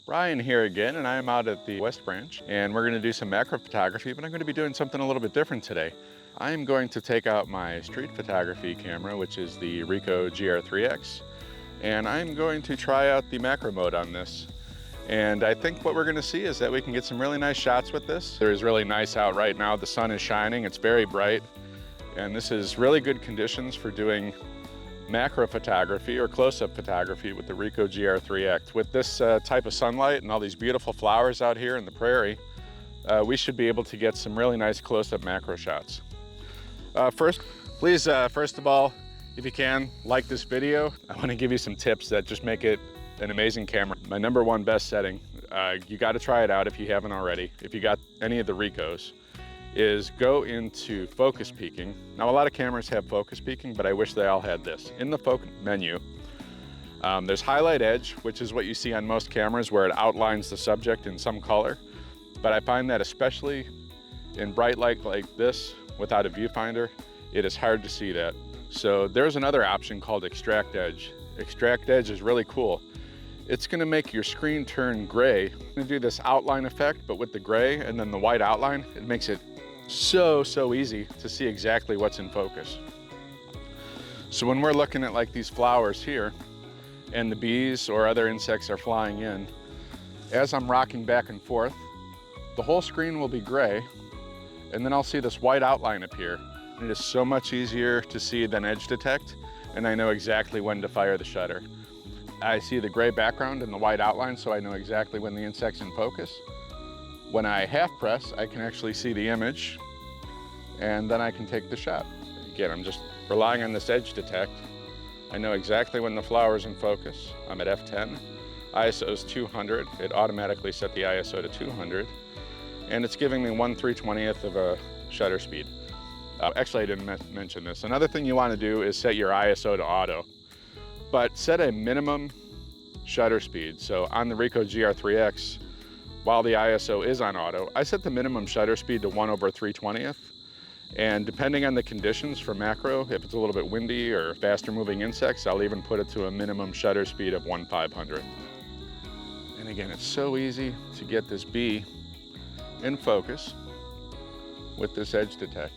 Brian here again, and I am out at the West Branch, and we're going to do some macro photography, but I'm going to be doing something a little bit different today. I am going to take out my street photography camera, which is the Ricoh GR3X, and I'm going to try out the macro mode on this. And I think what we're going to see is that we can get some really nice shots with this. It is really nice out right now. The sun is shining, it's very bright, and this is really good conditions for doing macro photography or close-up photography with the Ricoh GR3X. With this type of sunlight and all these beautiful flowers out here in the prairie, we should be able to get some really nice close-up macro shots. First of all, if you can, like this video. I want to give you some tips that just make it an amazing camera. My #1 best setting, you got to try it out if you haven't already, if you got any of the Ricohs, is go into focus peaking. Now, a lot of cameras have focus peaking, but I wish they all had this. In the focus menu, there's highlight edge, which is what you see on most cameras where it outlines the subject in some color. But I find that especially in bright light like this, without a viewfinder, it is hard to see that. So there's another option called extract edge. Extract edge is really cool. It's gonna make your screen turn gray. I'm gonna do this outline effect, but with the gray and then the white outline, it makes it so easy to see exactly what's in focus. So when we're looking at like these flowers here and the bees or other insects are flying in, as I'm rocking back and forth, the whole screen will be gray, and then I'll see this white outline appear. And it is so much easier to see than edge detect, and I know exactly when to fire the shutter. I see the gray background and the white outline, so I know exactly when the insect's in focus. When I half press, I can actually see the image, and then I can take the shot. Again, I'm just relying on this edge detect. I know exactly when the flower's in focus. I'm at f10. ISO is 200. It automatically set the ISO to 200, and it's giving me 1/320th of a shutter speed. Actually, I didn't mention this. Another thing you want to do is set your ISO to auto, but set a minimum shutter speed. So on the Ricoh GR3X, while the ISO is on auto, I set the minimum shutter speed to 1/320th. And depending on the conditions for macro, if it's a little bit windy or faster moving insects, I'll even put it to a minimum shutter speed of 1/500th. And again, it's so easy to get this bee in focus with this edge detect.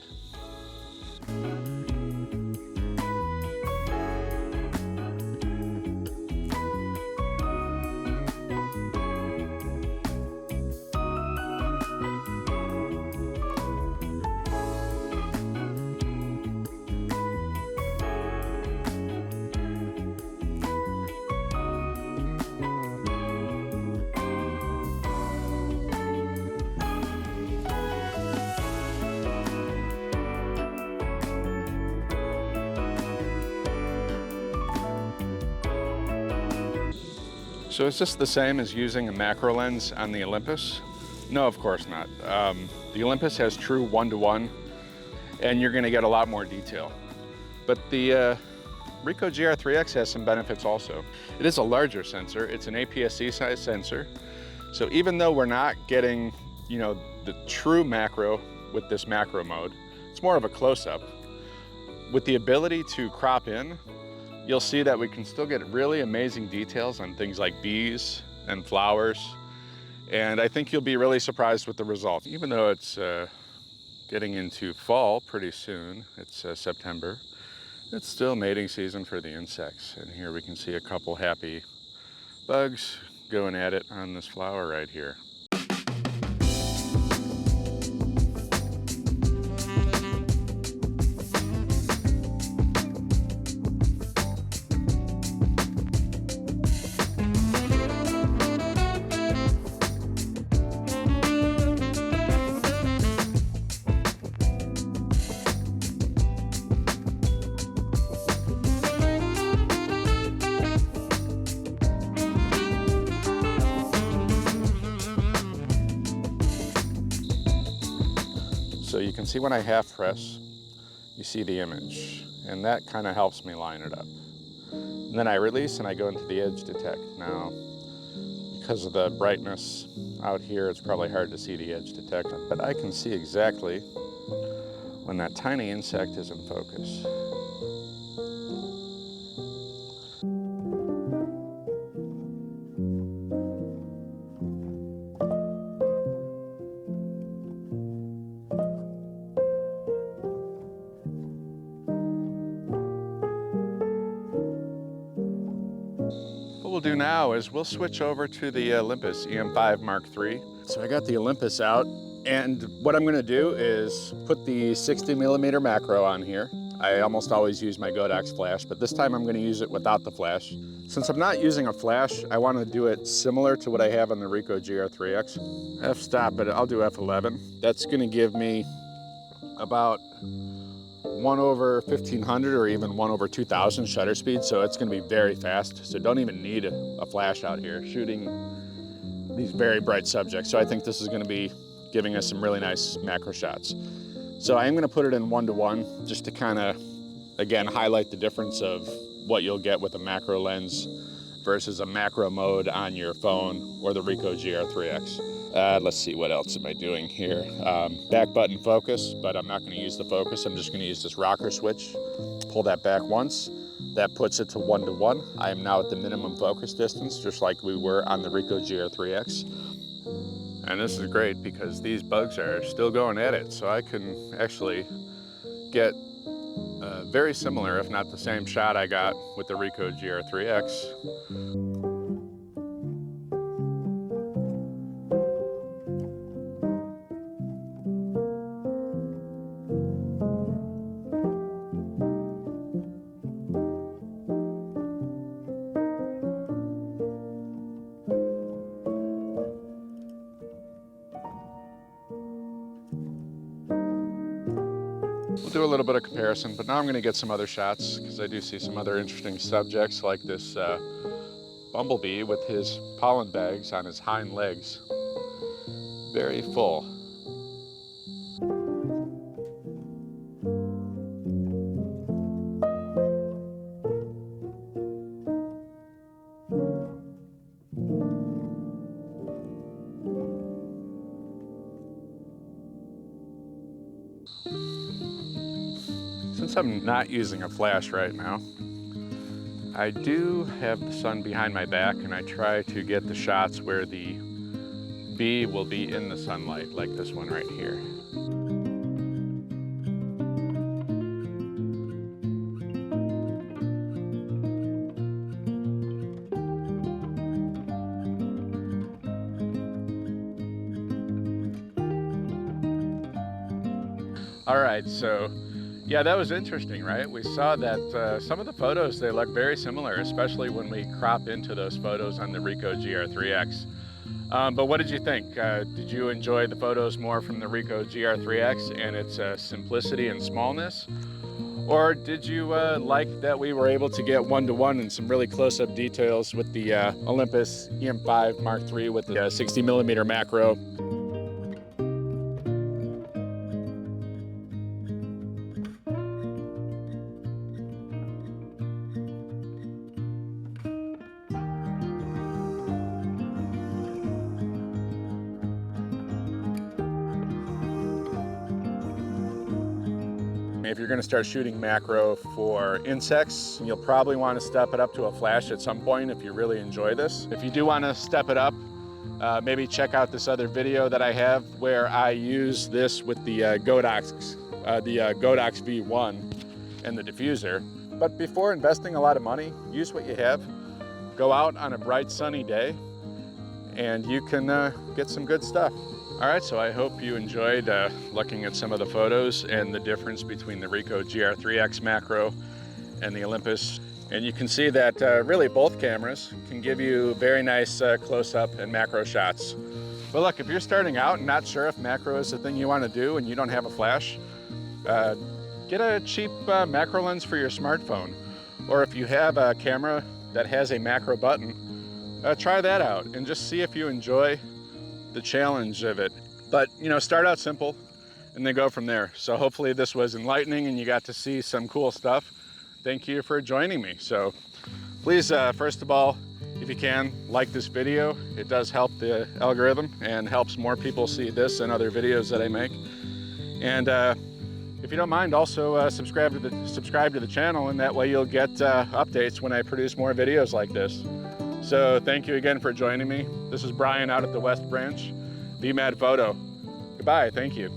So is this the same as using a macro lens on the Olympus? No, of course not. The Olympus has true 1-to-1, and you're gonna get a lot more detail. But the Ricoh GR3X has some benefits also. It is a larger sensor. It's an APS-C size sensor. So even though we're not getting, the true macro with this macro mode, it's more of a close-up. With the ability to crop in, you'll see that we can still get really amazing details on things like bees and flowers. And I think you'll be really surprised with the result. Even though it's getting into fall pretty soon, it's September, it's still mating season for the insects. And here we can see a couple happy bugs going at it on this flower right here. So you can see when I half press, you see the image, and that kind of helps me line it up. And then I release and I go into the edge detect. Now, because of the brightness out here, it's probably hard to see the edge detect, but I can see exactly when that tiny insect is in focus. we'll do now is we'll switch over to the Olympus EM5 Mark III. So I got the Olympus out, and what I'm gonna do is put the 60mm macro on here. I almost always use my Godox flash, but this time I'm gonna use it without the flash. Since I'm not using a flash, I wanna do it similar to what I have on the Ricoh GR3X. F-stop, but I'll do F11. That's gonna give me about 1/1500 or even 1/2000 shutter speed, so it's gonna be very fast. So don't even need a flash out here shooting these very bright subjects. So I think this is gonna be giving us some really nice macro shots. So I am gonna put it in 1:1 just to kind of, again, highlight the difference of what you'll get with a macro lens versus a macro mode on your phone or the Ricoh GR3X. Let's see, what else am I doing here? Back button focus, but I'm not gonna use the focus. I'm just gonna use this rocker switch. Pull that back once. That puts it to 1:1. I am now at the minimum focus distance, just like we were on the Ricoh GR3X. And this is great because these bugs are still going at it. So I can actually get very similar, if not the same shot I got with the Ricoh GR3X. We'll do a little bit of comparison, but now I'm gonna get some other shots because I do see some other interesting subjects like this bumblebee with his pollen bags on his hind legs. Very full. Since I'm not using a flash right now, I do have the sun behind my back, and I try to get the shots where the bee will be in the sunlight, like this one right here. All right, so yeah, that was interesting, right? We saw that some of the photos, they look very similar, especially when we crop into those photos on the Ricoh GR3X. But what did you think? Did you enjoy the photos more from the Ricoh GR3X and its simplicity and smallness? Or did you like that we were able to get 1:1 and some really close-up details with the Olympus EM5 Mark III with the 60mm macro? If you're going to start shooting macro for insects, you'll probably want to step it up to a flash at some point if you really enjoy this. If you do want to step it up, maybe check out this other video that I have where I use this with the Godox V1 and the diffuser. But before investing a lot of money, use what you have. Go out on a bright sunny day and you can get some good stuff. All right, so I hope you enjoyed looking at some of the photos and the difference between the Ricoh GR3X macro and the Olympus. And you can see that really both cameras can give you very nice close-up and macro shots. But look, if you're starting out and not sure if macro is the thing you want to do and you don't have a flash, get a cheap macro lens for your smartphone. Or if you have a camera that has a macro button, try that out and just see if you enjoy the challenge of it. But start out simple and then go from there. So hopefully this was enlightening and you got to see some cool stuff. Thank you for joining me. So please, first of all, if you can, like this video. It does help the algorithm and helps more people see this and other videos that I make. And if you don't mind, also subscribe to the channel, and that way you'll get updates when I produce more videos like this. So thank you again for joining me. This is Brian out at the West Branch, VMAD Photo. Goodbye, thank you.